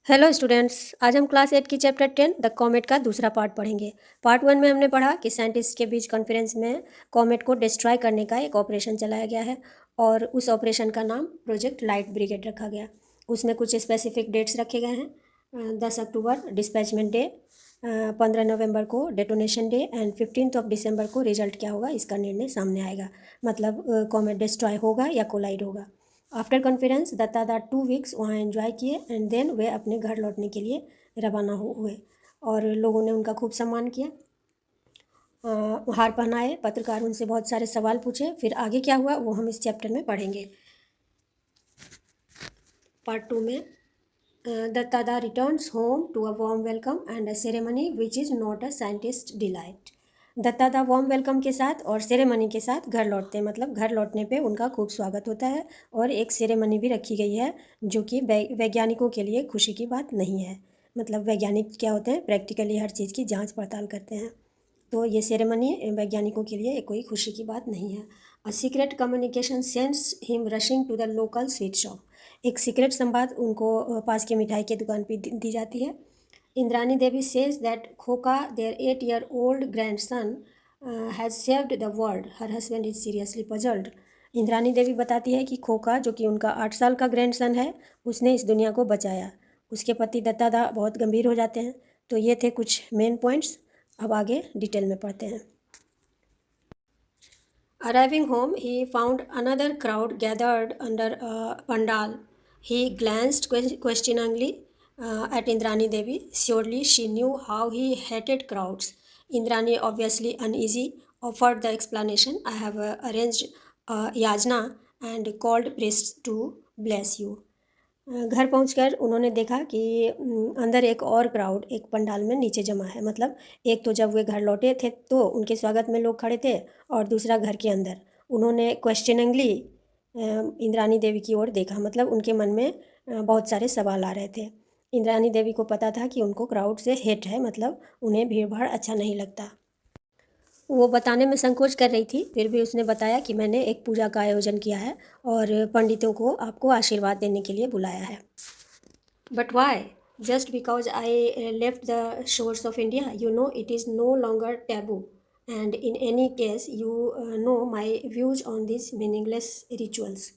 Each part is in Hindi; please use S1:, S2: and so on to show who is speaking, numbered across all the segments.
S1: हेलो स्टूडेंट्स, आज हम क्लास 8 की चैप्टर 10 द कॉमेट का दूसरा पार्ट पढ़ेंगे। पार्ट 1 में हमने पढ़ा कि साइंटिस्ट के बीच कॉन्फ्रेंस में कॉमेट को डिस्ट्रॉय करने का एक ऑपरेशन चलाया गया है और उस ऑपरेशन का नाम प्रोजेक्ट लाइट ब्रिगेड रखा गया। उसमें कुछ स्पेसिफिक डेट्स रखे गए हैं। 10 अक्टूबर डिस्पैचमेंट डे, 15 नवंबर को डेटोनेशन डे एंड 15 दिसंबर को रिजल्ट क्या होगा इसका निर्णय सामने आएगा। मतलब कॉमेट डिस्ट्रॉय होगा या कोलाइड होगा। आफ्टर कॉन्फ्रेंस दत्तादा 2 वीक्स वहाँ एंजॉय किए एंड देन वे अपने घर लौटने के लिए रवाना हुए और लोगों ने उनका खूब सम्मान किया। हार पहनाए, पत्रकार उनसे बहुत सारे सवाल पूछे। फिर आगे क्या हुआ वो हम इस चैप्टर में पढ़ेंगे। पार्ट 2 में Dattada returns home to a warm welcome and a ceremony which is not a scientist delight. Dattada warm welcome के साथ और सेरेमनी के साथ घर लौटते हैं। मतलब घर लौटने पे उनका खूब स्वागत होता है और एक सेरेमनी भी रखी गई है जो कि वैज्ञानिकों के लिए खुशी की बात नहीं है। मतलब वैज्ञानिक क्या होते हैं, प्रैक्टिकली हर चीज़ की जांच पड़ताल करते हैं। तो ये सेरेमनी वैज्ञानिकों के लिए कोई खुशी की बात नहीं है। A secret communication sends him rushing to the local sweet shop. एक सीक्रेट संवाद उनको पास के मिठाई की दुकान पर दी जाती है। इंद्रानी देवी says that Khoka, their 8-year-old grandson, has saved the world. Her husband is seriously puzzled. Indrani देवी बताती है कि खोका जो कि उनका 8 साल का ग्रैंडसन है उसने इस दुनिया को बचाया। उसके पति दत्तादा बहुत गंभीर हो जाते हैं। तो ये थे कुछ मेन पॉइंट्स। अब आगे डिटेल में पढ़ते हैं। Arriving home, he found another crowd gathered under a pandal. He glanced questioningly at Indrani Devi. Surely she knew how he hated crowds. Indrani, obviously uneasy, offered the explanation. I have arranged a yajna and called priests to bless you. घर पहुंचकर उन्होंने देखा कि अंदर एक और क्राउड एक पंडाल में नीचे जमा है। मतलब एक तो जब वे घर लौटे थे तो उनके स्वागत में लोग खड़े थे और दूसरा घर के अंदर। उन्होंने क्वेश्चनिंगली इंद्रानी देवी की ओर देखा। मतलब उनके मन में बहुत सारे सवाल आ रहे थे। इंद्रानी देवी को पता था कि उनको क्राउड से हेट है, मतलब उन्हें भीड़ भाड़ अच्छा नहीं लगता। वो बताने में संकोच कर रही थी, फिर भी उसने बताया कि मैंने एक पूजा का आयोजन किया है और पंडितों को आपको आशीर्वाद देने के लिए बुलाया है। But why? Just because I left the shores of India, you know it is no longer taboo and in any case you know my views on this meaningless rituals.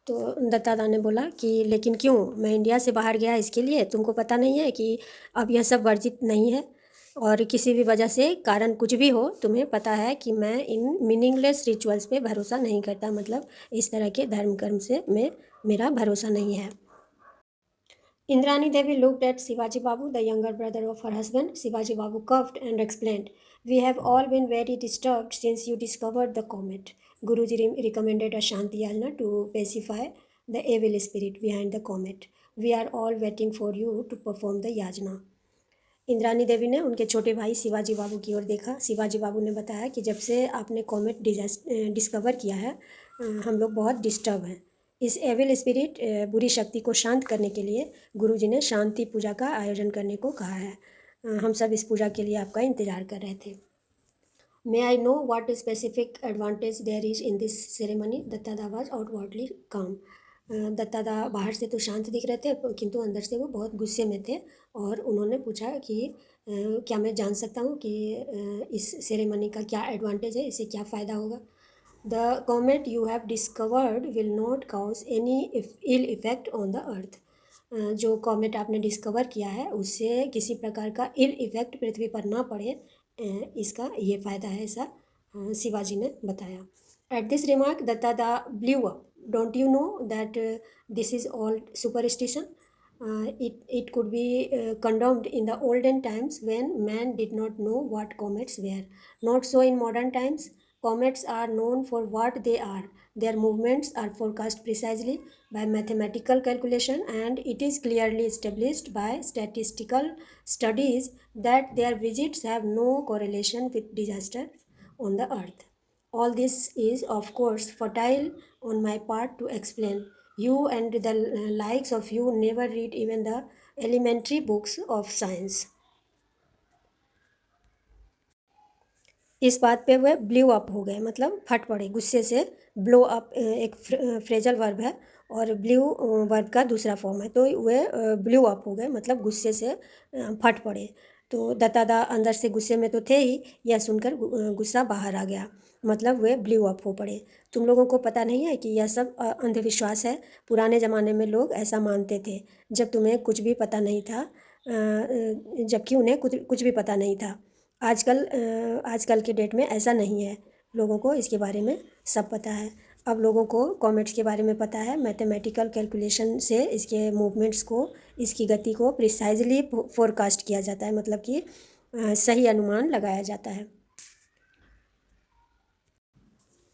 S1: तो दत्तादा ने बोला कि लेकिन क्यों, मैं इंडिया से बाहर गया इसके लिए? तुमको पता नहीं है कि अब यह सब वर्जित नहीं है और किसी भी वजह से कारण कुछ भी हो, तुम्हें पता है कि मैं इन मीनिंगलेस रिचुअल्स पे भरोसा नहीं करता। मतलब इस तरह के धर्म कर्म से मेरा भरोसा नहीं है। Indrani Devi looked at Shivaji Babu, the younger brother of her husband. Shivaji Babu coughed and explained, "We have all been very disturbed since you discovered the comet. Guruji recommended a Shanti Yajna to pacify the evil spirit behind the comet. We are all waiting for you to perform the yajna." Indrani Devi ने उनके छोटे भाई शिवाजी बाबू की ओर देखा। शिवाजी बाबू ने बताया कि जब से आपने कॉमेट डिस्कवर किया है हम लोग बहुत डिस्टर्ब हैं। इस एविल स्पिरिट बुरी शक्ति को शांत करने के लिए गुरुजी ने शांति पूजा का आयोजन करने को कहा है। हम सब इस पूजा के लिए आपका इंतज़ार कर रहे थे। May I know what specific advantage there is in this ceremony? Dattada was outwardly calm. Dattada बाहर से तो शांत दिख रहे थे किंतु अंदर से वो बहुत गुस्से में थे और उन्होंने पूछा कि क्या मैं जान सकता हूँ कि इस सेरेमनी का क्या एडवांटेज है, इससे क्या फ़ायदा होगा? The comet you have discovered will not cause any ill effect on the earth. जो कॉमेट आपने डिस्कवर किया है उससे किसी प्रकार का इल इफ़ेक्ट पृथ्वी पर ना पड़े, इसका ये फ़ायदा है, ऐसा शिवाजी ने बताया। At this remark Dattada blew up. Don't you know that this is all superstition? It could be condemned in the olden times when man did not know what comets were. Not so in modern times. Comets are known for what they are. Their movements are forecast precisely by mathematical calculation, and it is clearly established by statistical studies that their visits have no correlation with disaster on the earth. All this is, of course, futile on my part to explain. You and the likes of you never read even the elementary books of science. इस बात पे वह ब्ल्यू अप हो गए, मतलब फट पड़े गुस्से से। ब्लो अप एक फ्रेजल वर्ब है और ब्ल्यू वर्ब का दूसरा फॉर्म है, तो वे ब्ल्यू अप हो गए, मतलब गुस्से से फट पड़े। तो दत्तादा अंदर से गुस्से में तो थे ही, यह सुनकर गुस्सा बाहर आ गया, मतलब वे ब्ल्यू अप हो पड़े। तुम लोगों को पता नहीं है कि यह सब अंधविश्वास है। पुराने ज़माने में लोग ऐसा मानते थे, जब तुम्हें कुछ भी पता नहीं था, जबकि उन्हें कुछ भी पता नहीं था। आजकल के डेट में ऐसा नहीं है, लोगों को इसके बारे में सब पता है। अब लोगों को कॉमेट्स के बारे में पता है, मैथमेटिकल कैलकुलेशन से इसके मूवमेंट्स को, इसकी गति को प्रिसाइजली फोरकास्ट किया जाता है, मतलब कि सही अनुमान लगाया जाता है।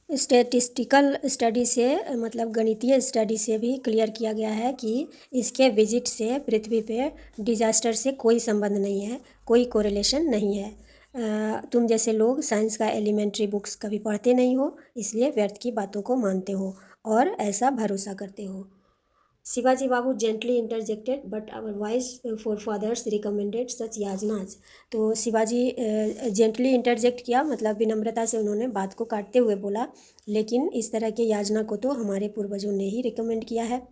S1: स्टैटिस्टिकल स्टडी से, मतलब गणितीय स्टडी से भी क्लियर किया गया है कि इसके विजिट से पृथ्वी पे डिजास्टर से कोई संबंध नहीं है, कोई कोरिलेशन नहीं है। तुम जैसे लोग साइंस का एलिमेंट्री बुक्स कभी पढ़ते नहीं हो, इसलिए व्यर्थ की बातों को मानते हो और ऐसा भरोसा करते हो। Shivaji Babu gently interjected, but our wise forefathers recommended such yajnas. तो शिवाजी जेंटली इंटरजेक्ट किया, मतलब विनम्रता से उन्होंने बात को काटते हुए बोला, लेकिन इस तरह के याजना को तो हमारे पूर्वजों ने ही रिकमेंड किया है।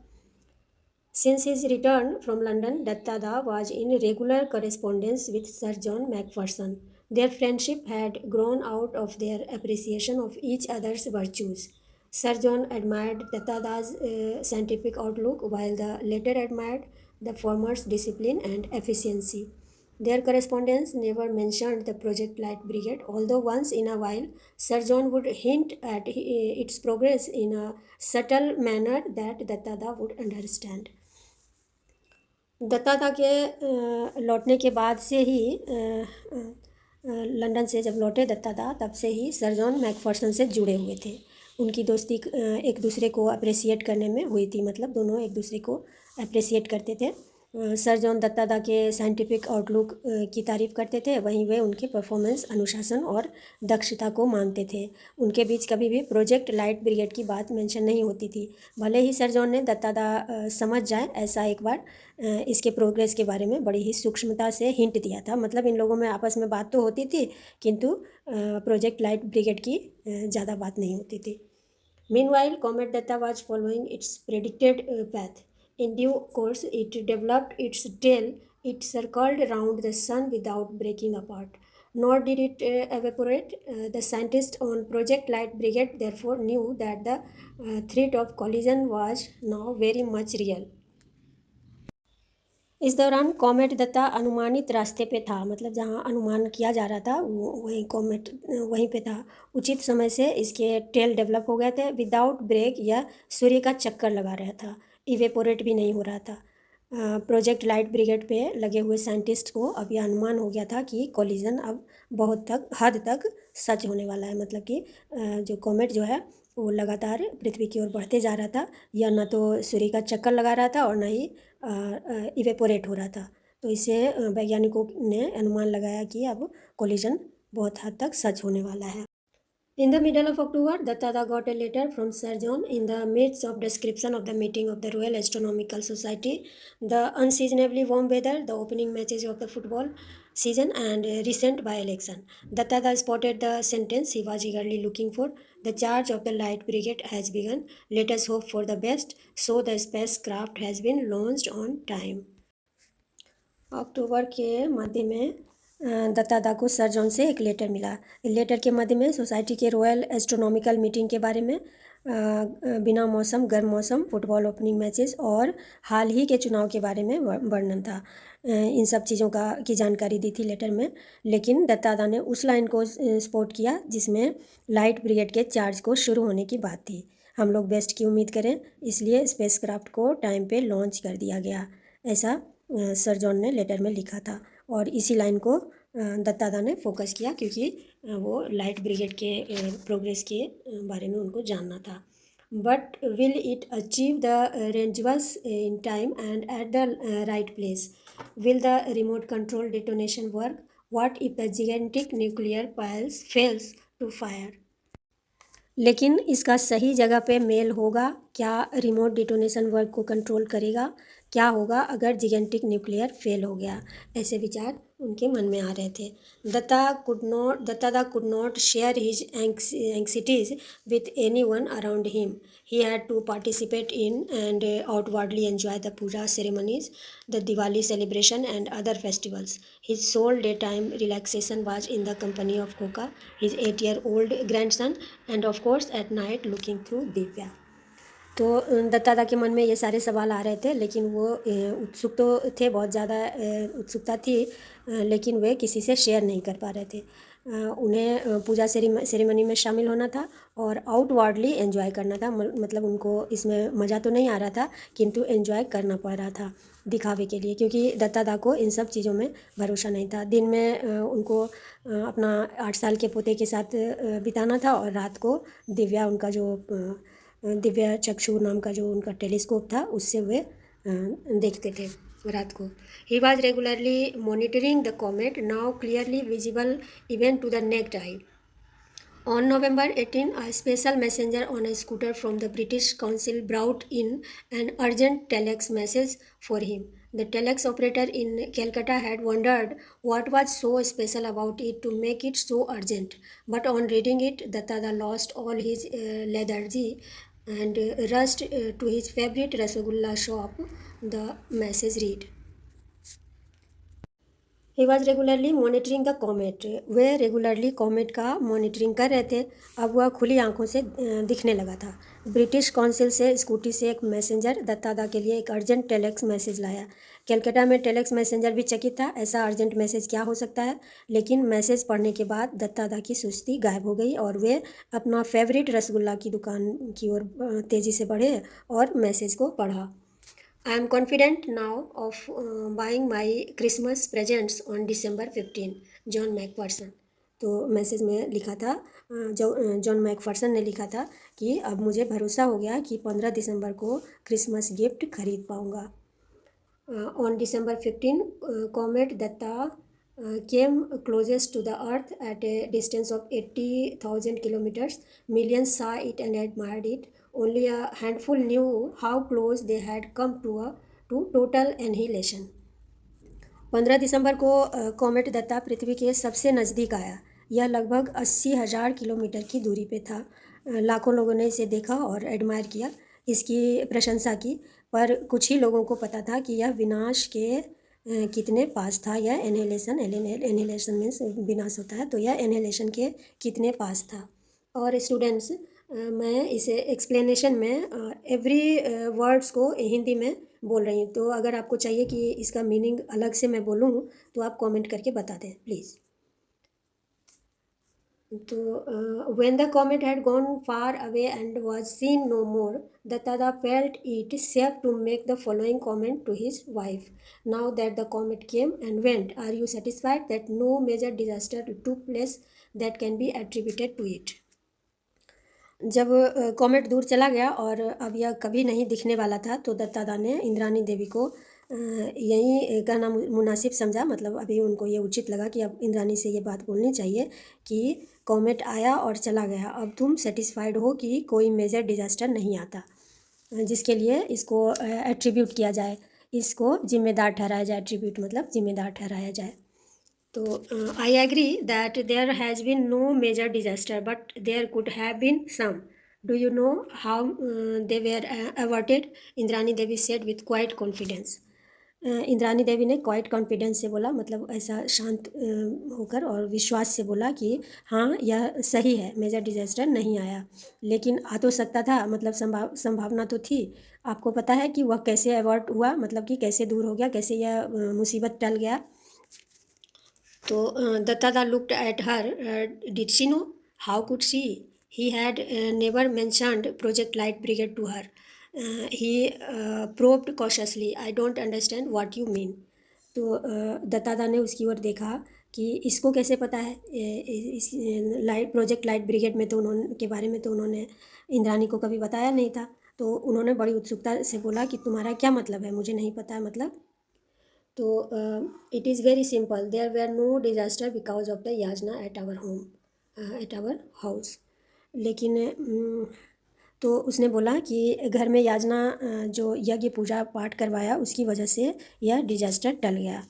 S1: Since his return from London, Dattada was in regular correspondence with Sir John Macpherson. Their friendship had grown out of their appreciation of each other's virtues. Sir John admired Dattada's scientific outlook, while the latter admired the former's discipline and efficiency. Their correspondence never mentioned the Project Light Brigade, although once in a while Sir John would hint at its progress in a subtle manner that Dattada would understand. दत्तादा के लौटने के बाद से ही, लंदन से जब लौटे दत्तादा, तब से ही सर जॉन मैकफर्सन से जुड़े हुए थे। उनकी दोस्ती एक दूसरे को अप्रिसिएट करने में हुई थी, मतलब दोनों एक दूसरे को अप्रिसिएट करते थे। सर जॉन दत्तादा के साइंटिफिक आउटलुक की तारीफ़ करते थे, वहीं वे उनके परफॉर्मेंस, अनुशासन और दक्षता को मानते थे। उनके बीच कभी भी प्रोजेक्ट लाइट ब्रिगेड की बात मेंशन नहीं होती थी। भले ही सर जॉन ने दत्तादा समझ जाए ऐसा एक बार इसके प्रोग्रेस के बारे में बड़ी ही सूक्ष्मता से हिंट दिया था, मतलब इन लोगों में आपस में बात तो होती थी, किंतु प्रोजेक्ट लाइट ब्रिगेड की ज़्यादा बात नहीं होती थी। Meanwhile comet Dutta was following its predicted path. In due course, it developed its tail. It circled round the sun without breaking apart, nor did it evaporate. The scientists on Project Light Brigade therefore knew that the threat of collision was now very much real. इस दौरान कॉमेट दत्ता अनुमानित रास्ते पे था, मतलब जहाँ अनुमान किया जा रहा था वहीं कॉमेट वहीं पे था। उचित समय से इसके टेल डेवलप हो गए थे। विदाउट ब्रेक या सूर्य का चक्कर लगा रहा था, इवेपोरेट भी नहीं हो रहा था। प्रोजेक्ट लाइट ब्रिगेड पे लगे हुए साइंटिस्ट को अब यह अनुमान हो गया था कि कोलिजन अब बहुत हद तक सच होने वाला है, मतलब कि जो कॉमेट जो है वो लगातार पृथ्वी की ओर बढ़ते जा रहा था। यह न तो सूर्य का चक्कर लगा रहा था और न ही इवेपोरेट हो रहा था। तो इससे वैज्ञानिकों ने अनुमान लगाया कि अब कोलिजन बहुत हद तक सच होने वाला है। In the middle of October, Dattada got a letter from Sir John in the midst of description of the meeting of the Royal Astronomical Society, the unseasonably warm weather, the opening matches of the football season, and recent by-election. Dattada spotted the sentence he was eagerly looking for. The charge of the Light Brigade has begun. Let us hope for the best. So the spacecraft has been launched on time. अक्टूबर के मध्य में दत्तादा को सर जॉन से एक लेटर मिला। लेटर के मध्य में सोसाइटी के रॉयल एस्ट्रोनॉमिकल मीटिंग के बारे में, बिना मौसम, गर्म मौसम, फुटबॉल ओपनिंग मैचेस और हाल ही के चुनाव के बारे में वर्णन था। इन सब चीज़ों की जानकारी दी थी लेटर में। लेकिन दत्तादा ने उस लाइन को सपोर्ट किया जिसमें लाइट ब्रिगेड के चार्ज को शुरू होने की बात थी। हम लोग बेस्ट की उम्मीद करें, इसलिए स्पेसक्राफ्ट को टाइम पे लॉन्च कर दिया गया, ऐसा सर जॉन ने लेटर में लिखा था। और इसी लाइन को दत्तादा ने फोकस किया, क्योंकि वो लाइट ब्रिगेड के प्रोग्रेस के बारे में उनको जानना था। But will it achieve the rangers in time and at the right place? Will the remote control detonation work? What if the gigantic nuclear fails to fire? लेकिन इसका सही जगह पे मेल होगा क्या रिमोट डिटोनेशन वर्क को कंट्रोल करेगा? क्या होगा अगर जिगेंटिक न्यूक्लियर फेल हो गया? ऐसे विचार उनके मन में आ रहे थे। Dattada could not share his anxieties with anyone around him. He had to participate in and outwardly enjoy the puja ceremonies, the Diwali celebration, and other festivals. His sole daytime relaxation was in the company of Koka, his 8-year-old grandson, and of course at night looking through Divya. तो दत्तादा के मन में ये सारे सवाल आ रहे थे, लेकिन वो उत्सुक तो थे, बहुत ज़्यादा उत्सुकता थी, लेकिन वे किसी से शेयर नहीं कर पा रहे थे। उन्हें पूजा सेरेमनी में शामिल होना था और आउटवर्डली एंजॉय करना था, मतलब उनको इसमें मज़ा तो नहीं आ रहा था, किंतु एंजॉय करना पड़ रहा था दिखावे के लिए, क्योंकि दत्तादा को इन सब चीज़ों में भरोसा नहीं था। दिन में उनको अपना 8 साल के पोते के साथ बिताना था और रात को दिव्या, उनका जो दिव्या चक्षु नाम का जो उनका टेलीस्कोप था, उससे वे देखते थे रात को। He was regularly monitoring the comet, now clearly visible even to the naked eye. On November 18, a special messenger on a scooter from the British Council brought in an urgent telex message for him. The telex operator in Calcutta had wondered what was so special about it to make it so urgent. But on reading it, Dattada lost all his lethargy and rushed to his favorite Rasagulla shop. The message read. He was regularly monitoring the comet. Way regularly comet का मॉनिटरिंग कर रहे थे. अब वह खुली आंखों से दिखने लगा था. ब्रिटिश काउंसिल से स्कूटी से एक मैसेंजर दत्तादा के लिए एक अर्जेंट टेलेक्स मैसेज लाया. कलकत्ता में टेलेक्स मैसेंजर भी चकित था, ऐसा अर्जेंट मैसेज क्या हो सकता है. लेकिन मैसेज पढ़ने के बाद दत्तादा की सुस्ती गायब हो गई और वे अपना फेवरेट रसगुल्ला की दुकान की ओर तेज़ी से बढ़े और मैसेज को पढ़ा. I am confident now of buying my Christmas presents on December 15. John Macpherson. तो मैसेज में लिखा था, जॉन मैकफर्सन ने लिखा था कि अब मुझे भरोसा हो गया कि 15 दिसंबर को क्रिसमस गिफ्ट खरीद पाऊँगा. On December 15, comet Datta came closest to the Earth at a distance of 80,000 kilometers. Millions saw it and admired it. Only a handful knew how close they had come to total annihilation. 15 दिसंबर को कॉमेट दत्ता पृथ्वी के सबसे नज़दीक आया. यह लगभग 80,000 किलोमीटर की दूरी पे था. लाखों लोगों ने इसे देखा और एडमायर किया, इसकी प्रशंसा की, पर कुछ ही लोगों को पता था कि यह विनाश के कितने पास था. यह एनिहिलेशन मीन्स विनाश होता है, तो यह एनिहिलेशन के कितने पास था. और स्टूडेंट्स, मैं इसे एक्सप्लेनेशन में एवरी वर्ड्स को हिंदी में बोल रही हूँ, तो अगर आपको चाहिए कि इसका मीनिंग अलग से मैं बोलूँ तो आप कमेंट करके बता दें प्लीज़. तो when the comet had gone far away and was seen no more, Dattada felt it safe to make the following comment to his wife. Now that the comet came and went, are you satisfied that no major disaster took place that can be attributed to it? जब कॉमेट दूर चला गया और अब यह कभी नहीं दिखने वाला था, तो दत्तादा ने इंद्रानी देवी को यही कहना मुनासिब समझा. मतलब अभी उनको ये उचित लगा कि अब इंद्रानी से ये बात बोलनी चाहिए कि कॉमेट आया और चला गया, अब तुम सेटिस्फाइड हो कि कोई मेजर डिजास्टर नहीं आता जिसके लिए इसको एट्रीब्यूट किया जाए, इसको जिम्मेदार ठहराया जाए. एट्रीब्यूट मतलब जिम्मेदार ठहराया जाए. तो I agree that there has been no major disaster but there could have been some. Do you know how they were averted? Indrani Devi said with quite confidence. Indrani Devi ने क्वाइट कॉन्फिडेंस से बोला, मतलब ऐसा शांत होकर और विश्वास से बोला कि हाँ, यह सही है, मेजर डिजास्टर नहीं आया, लेकिन आ तो सकता था, मतलब संभावना तो थी. आपको पता है कि वह कैसे अवॉर्ट हुआ, मतलब कि कैसे दूर हो गया, कैसे यह मुसीबत टल गया. तो Dattada looked at her. Did she know? How could she? He had never mentioned project light brigade to her. He probed cautiously. I don't understand what you mean. तो दत्तादा ने उसकी ओर देखा कि इसको कैसे पता है, इस प्रोजेक्ट लाइट ब्रिगेड में तो उन्होंने के बारे में तो उन्होंने इंद्रानी को कभी बताया नहीं था. तो उन्होंने बड़ी उत्सुकता से बोला कि तुम्हारा क्या मतलब है, मुझे नहीं पता है मतलब. तो it is very simple. There were no disaster because of the yajna at our home, at our house. लेकिन तो उसने बोला कि घर में याजना जो यज्ञ पूजा पाठ करवाया उसकी वजह से यह डिजास्टर टल गया।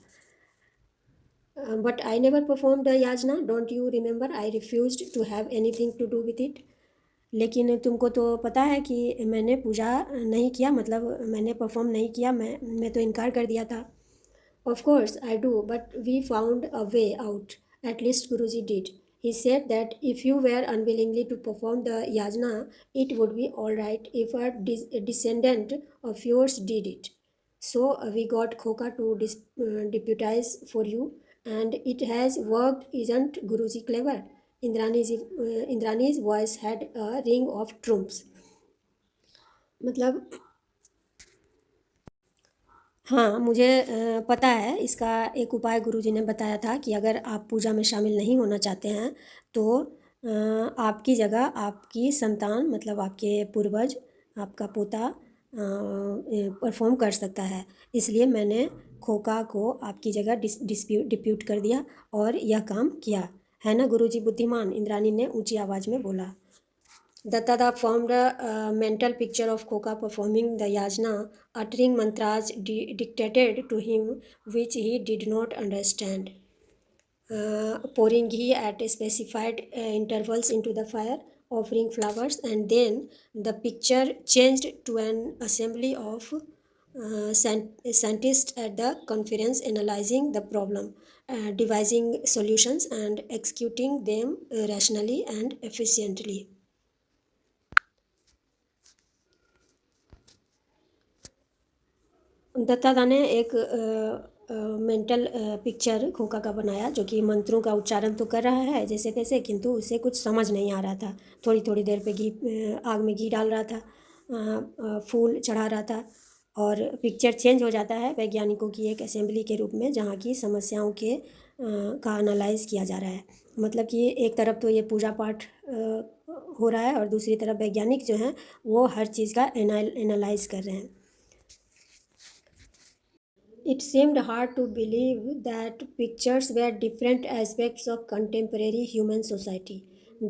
S1: But I never perform the yajna, don't you remember, I refused to have anything to do with it. लेकिन तुमको तो पता है कि मैंने पूजा नहीं किया, मतलब मैंने परफॉर्म नहीं किया, मैं तो इनकार कर दिया था। Of course I do, but we found a way out, at least Guruji did. He said that if you were unwillingly to perform the yajna, it would be all right if a descendant of yours did it. So we got Khoka to deputize for you, and it has worked. Isn't Guruji clever? Indrani's voice had a ring of trumps. मतलब हाँ, मुझे पता है इसका एक उपाय गुरुजी ने बताया था कि अगर आप पूजा में शामिल नहीं होना चाहते हैं तो आपकी जगह आपकी संतान, मतलब आपके पूर्वज, आपका पोता परफॉर्म कर सकता है। इसलिए मैंने खोका को आपकी जगह डिप्यूट कर दिया और यह काम किया है ना गुरुजी बुद्धिमान, इंद्रानी ने ऊंची आवाज़ में बोला। Dattada formed a mental picture of Koka performing the yajna, uttering mantras dictated to him which he did not understand, pouring ghee at specified intervals into the fire, offering flowers, and then the picture changed to an assembly of scientists at the conference analyzing the problem, devising solutions, and executing them rationally and efficiently. दत्तादा ने एक मेंटल पिक्चर खोका का बनाया जो कि मंत्रों का उच्चारण तो कर रहा है जैसे तैसे, किंतु उसे कुछ समझ नहीं आ रहा था। थोड़ी थोड़ी देर पे आग में घी डाल रहा था, फूल चढ़ा रहा था, और पिक्चर चेंज हो जाता है वैज्ञानिकों की एक असेंबली के रूप में जहाँ की समस्याओं के का एनालाइज किया जा रहा है। मतलब कि एक तरफ तो ये पूजा पाठ हो रहा है और दूसरी तरफ वैज्ञानिक जो हैं वो हर चीज़ का एनालाइज कर रहे हैं। It seemed hard to believe that pictures were different aspects of contemporary human society.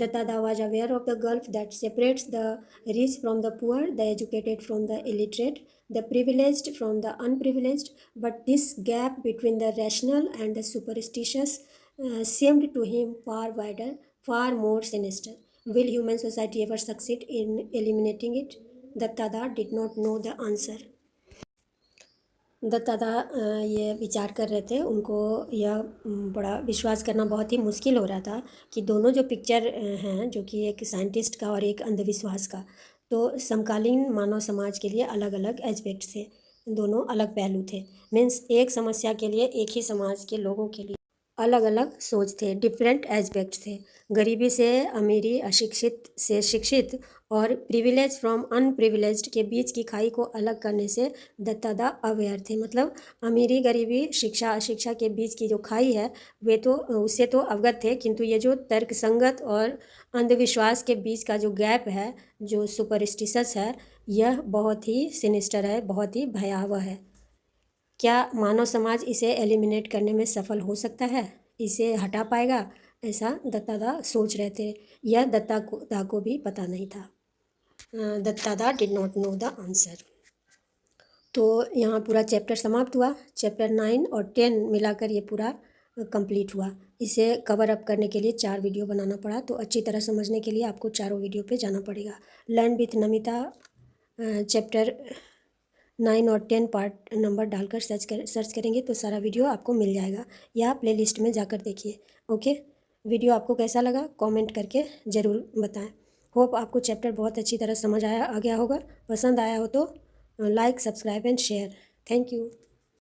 S1: Dattada was aware of the gulf that separates the rich from the poor, the educated from the illiterate, the privileged from the unprivileged, but this gap between the rational and the superstitious seemed to him far wider, far more sinister. Will human society ever succeed in eliminating it? Dattada did not know the answer. दत्तादा ये विचार कर रहे थे, उनको यह बड़ा विश्वास करना बहुत ही मुश्किल हो रहा था कि दोनों जो पिक्चर हैं जो कि एक साइंटिस्ट का और एक अंधविश्वास का, तो समकालीन मानव समाज के लिए अलग अलग एस्पेक्ट थे, दोनों अलग पहलू थे। मीन्स एक समस्या के लिए एक ही समाज के लोगों के लिए अलग अलग सोच थे, डिफरेंट एस्पेक्ट थे। गरीबी से अमीरी, अशिक्षित से शिक्षित और प्रिविलेज फ्रॉम अनप्रिविलेज्ड के बीच की खाई को अलग करने से दत्तादा अवेयर थे। मतलब अमीरी, गरीबी, शिक्षा, अशिक्षा के बीच की जो खाई है वे तो उससे तो अवगत थे, किंतु ये जो तर्कसंगत और अंधविश्वास के बीच का जो गैप है, जो सुपरस्टिशस है, यह बहुत ही सिनिस्टर है, बहुत ही भयावह है। क्या मानव समाज इसे एलिमिनेट करने में सफल हो सकता है, इसे हटा पाएगा, ऐसा दत्तादा सोच रहे थे। यह दत्तादा को भी पता नहीं था। Dattada did not know the answer. तो यहाँ पूरा चैप्टर समाप्त हुआ। चैप्टर 9 और 10 मिलाकर ये पूरा कंप्लीट हुआ। इसे कवर अप करने के लिए 4 वीडियो बनाना पड़ा, तो अच्छी तरह समझने के लिए आपको चारों वीडियो पे जाना पड़ेगा। लर्न विथ नमिता चैप्टर 9 और 10 पार्ट नंबर डालकर सर्च करेंगे तो सारा वीडियो आपको मिल जाएगा, या प्लेलिस्ट में जाकर देखिए। ओके, वीडियो आपको कैसा लगा कमेंट करके ज़रूर बताएं। होप आपको चैप्टर बहुत अच्छी तरह समझ आ गया होगा। पसंद आया हो तो like, subscribe and share. Thank you.